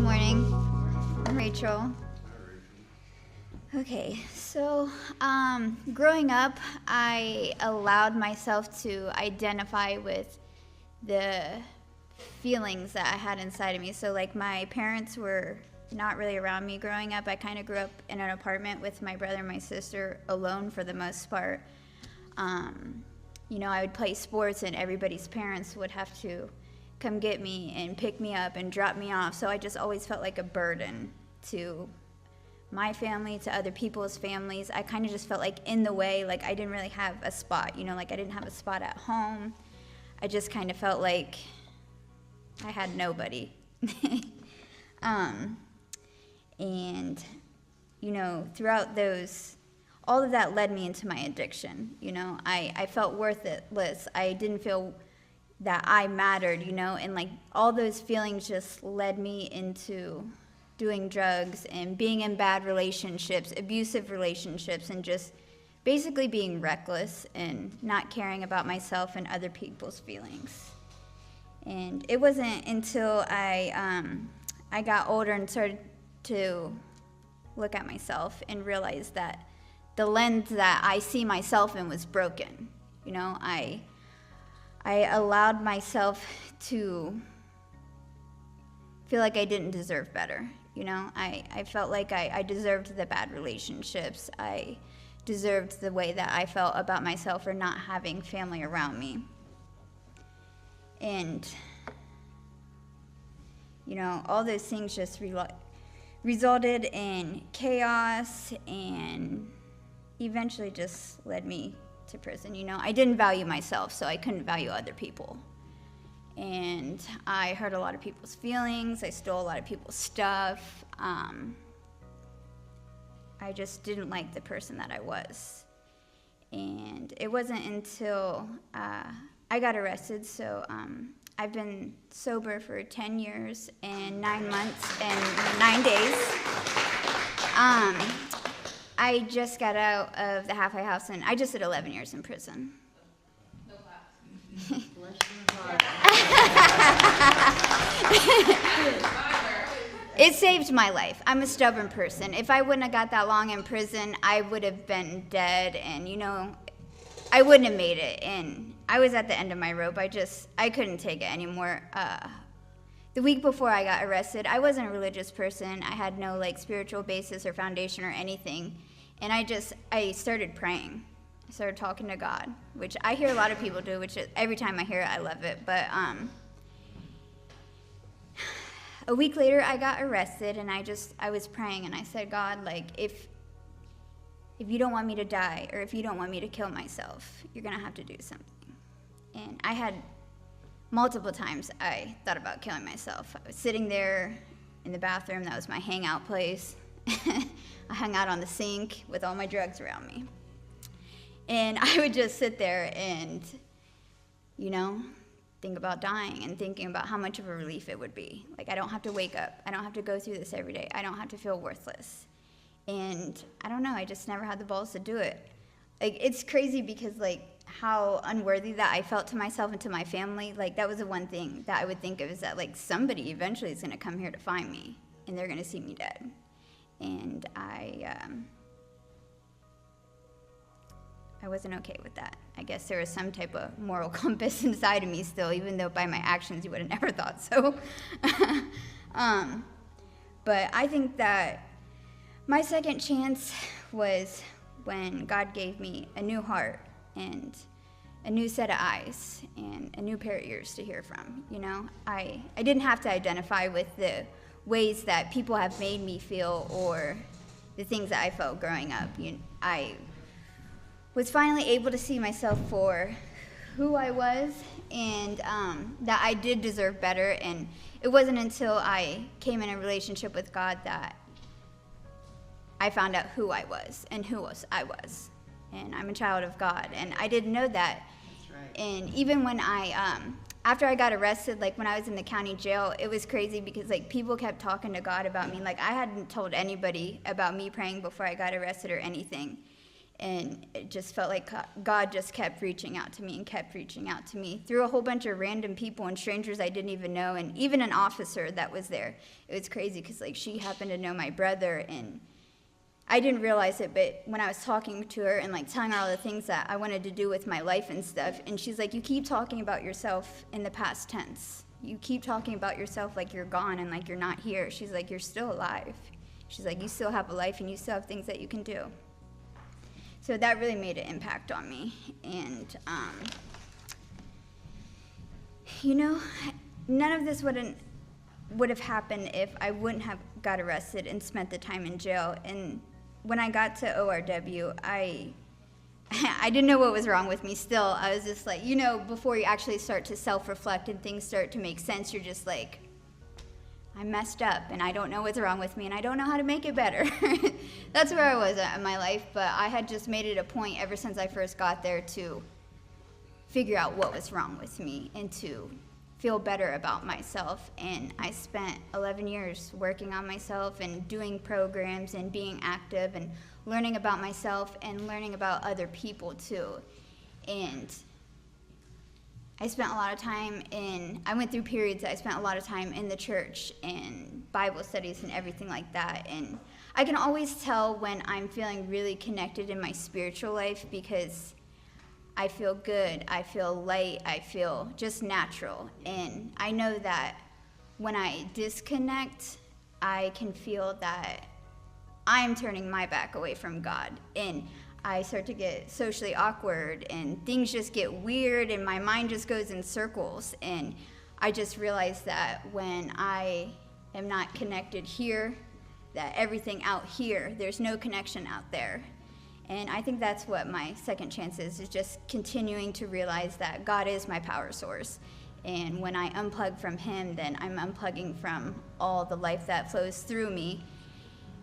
morning. I'm Rachel. Okay, so growing up, I allowed myself to identify with the feelings that I had inside of me. So like my parents were not really around me growing up. I kind of grew up in an apartment with my brother and my sister alone for the most part. I would play sports and everybody's parents would have to come get me and pick me up and drop me off. So I just always felt like a burden to my family, to other people's families. I kind of just felt like in the way, like I didn't really have a spot, like I didn't have a spot at home. I just kind of felt like I had nobody. Throughout all of that led me into my addiction. I felt worthless. I didn't feel that I mattered, and like all those feelings just led me into doing drugs and being in bad relationships, abusive relationships, and just basically being reckless and not caring about myself and other people's feelings. And it wasn't until I got older and started to look at myself and realize that the lens that I see myself in was broken. I allowed myself to feel like I didn't deserve better. I felt like I deserved the bad relationships. I deserved the way that I felt about myself for not having family around me. And, all those things just resulted in chaos and eventually just led me to prison. I didn't value myself, so I couldn't value other people. And I hurt a lot of people's feelings. I stole a lot of people's stuff. I just didn't like the person that I was. And it wasn't until I got arrested. So I've been sober for 10 years and 9 months and 9 days. I just got out of the halfway house, and I just did 11 years in prison. No claps. It saved my life. I'm a stubborn person. If I wouldn't have got that long in prison, I would have been dead, and I wouldn't have made it. And I was at the end of my rope. I couldn't take it anymore. The week before I got arrested, I wasn't a religious person. I had no spiritual basis or foundation or anything. And I started praying. I started talking to God, which I hear a lot of people do, which every time I hear it, I love it. But a week later, I got arrested, and I was praying, and I said, God, if you don't want me to die, or if you don't want me to kill myself, you're going to have to do something. And I had multiple times I thought about killing myself. I was sitting there in the bathroom. That was my hangout place. I hung out on the sink with all my drugs around me. And I would just sit there and, think about dying and thinking about how much of a relief it would be. I don't have to wake up. I don't have to go through this every day. I don't have to feel worthless. And I don't know, I just never had the balls to do it. It's crazy because, how unworthy that I felt to myself and to my family. That was the one thing that I would think of, is that, somebody eventually is going to come here to find me, and they're going to see me dead. And I wasn't okay with that. I guess there was some type of moral compass inside of me still, even though by my actions you would have never thought so. But I think that my second chance was when God gave me a new heart and a new set of eyes and a new pair of ears to hear from. I didn't have to identify with the ways that people have made me feel or the things that I felt growing up. I was finally able to see myself for who I was, and that I did deserve better. And it wasn't until I came in a relationship with God that I found out who I was and I was. And I'm a child of God, and I didn't know that. That's right. And even when after I got arrested, when I was in the county jail, it was crazy because people kept talking to God about me. I hadn't told anybody about me praying before I got arrested or anything. And it just felt like God just kept reaching out to me and kept reaching out to me through a whole bunch of random people and strangers I didn't even know, and even an officer that was there. It was crazy because like she happened to know my brother, and I didn't realize it, but when I was talking to her and like telling her all the things that I wanted to do with my life and stuff, and she's like, you keep talking about yourself in the past tense. You keep talking about yourself like you're gone and like you're not here. She's like, you're still alive. She's like, you still have a life and you still have things that you can do. So that really made an impact on me. And, you know, none of this would have happened if I wouldn't have got arrested and spent the time in jail. And when I got to ORW, I didn't know what was wrong with me still. I was just like, you know, before you actually start to self-reflect and things start to make sense, you're just like, I messed up and I don't know what's wrong with me and I don't know how to make it better. That's where I was at in my life, but I had just made it a point ever since I first got there to figure out what was wrong with me and to feel better about myself. And I spent 11 years working on myself and doing programs and being active and learning about myself and learning about other people too. And I spent a lot of time I went through periods that I spent a lot of time in the church and Bible studies and everything like that. And I can always tell when I'm feeling really connected in my spiritual life because I feel good, I feel light, I feel just natural. And I know that when I disconnect, I can feel that I'm turning my back away from God. And I start to get socially awkward and things just get weird and my mind just goes in circles. And I just realized that when I am not connected here, that everything out here, there's no connection out there. And I think that's what my second chance is just continuing to realize that God is my power source. And when I unplug from him, then I'm unplugging from all the life that flows through me.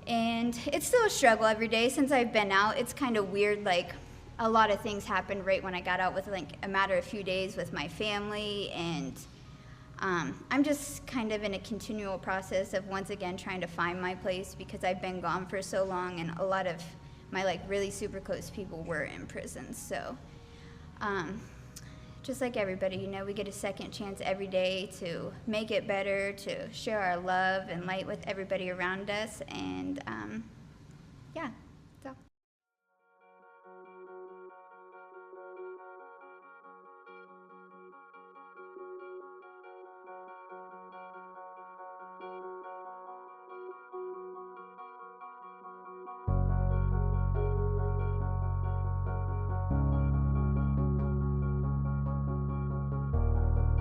And it's still a struggle every day since I've been out. It's kind of weird, like a lot of things happened right when I got out with like a matter of few days with my family. And I'm just kind of in a continual process of once again trying to find my place because I've been gone for so long and a lot of my like really super close people were in prison. So just like everybody, you know, we get a second chance every day to make it better, to share our love and light with everybody around us. And yeah.